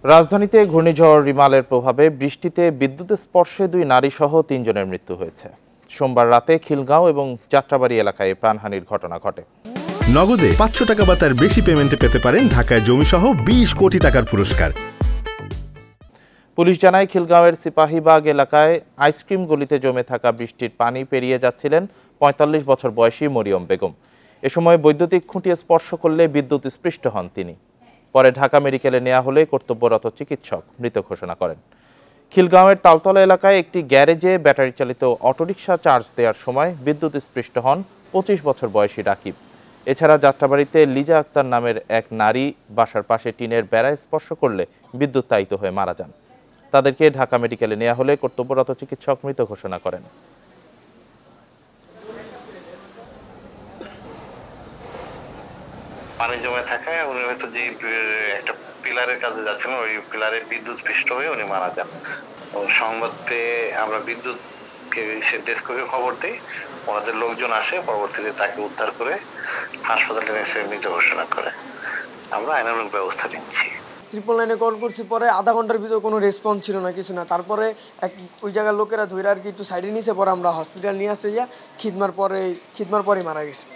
রাজধানীতে ঘূর্ণিঝড় রিমালের প্রভাবে বৃষ্টিতে বিদ্যুৎ স্পর্শে 2 নারীসহ 3 জনের মৃত্যু হয়েছে। সোমবার রাতে খিলগাঁও এবং যাত্রাবাড়ি এলাকায় প্রাণহানির ঘটনা ঘটে। নগদে 500 টাকা বা তার বেশি পেমেন্টে পেতে পারেন ঢাকায় জমিসহ 20 কোটি টাকার পুরস্কার। পুলিশ জানায়, খিলগাঁওয়ের সিপাহীবাগ এলাকায় আইসক্রিম গলিতে জমে থাকা বৃষ্টির পানি পেরিয়ে যাচ্ছিলেন 45 বছর বয়সী মরিয়ম বেগম। এ সময় বৈদ্যুতিক খুঁটি স্পর্শ করলে বিদ্যুৎ স্পৃষ্ট হন তিনি। পরে ঢাকা মেডিকেলে নেওয়া হলে কর্তব্যরত চিকিৎসক মৃত ঘোষণা করেন। খিলগাঁওয়ের তালতলা এলাকায় একটি গ্যারেজে ব্যাটারি চালিত অটোরিকশা চার্জ দেওয়ার সময় বিদ্যুৎ স্পৃষ্ট হন 25 বছর বয়সী রাকিব। এছাড়া যাত্রাবাড়িতে লিজা আক্তার নামের এক নারী বাসার পাশে টিনের বেড়া স্পর্শ করলে বিদ্যুতায়িত হয়ে মারা যান। তাদেরকে ঢাকা মেডিকেলে নেওয়া হলে কর্তব্যরত চিকিৎসক মৃত ঘোষণা করেন। পানি জমে থাকায় উনি হয়তো যে একটা পিলারের কাছে যাচ্ছিলেন, ওই পিলারে বিদ্যুৎ স্পৃষ্ট হয়ে উনি মারা যান। সংবাদ পেয়ে আমরা বিদ্যুৎ ডেস্ককে খবর দিই, ওনাদের লোকজন আসে, পরবর্তীতে তাকে উদ্ধার করে হাসপাতালে এসে মৃত ঘোষণা করে। আমরা আইনানুগ ব্যবস্থা নিচ্ছি। 999 কল করছি, পরে আধা ঘন্টার ভিতর কোনো রেসপন্স ছিল না, কিছু না। তারপরে ওই জায়গার লোকেরা ধরে আর কি একটু সাইডে নিয়েছে, পরে আমরা হসপিটাল নিয়ে আসতে যা খিদমার পরে মারা গেছে।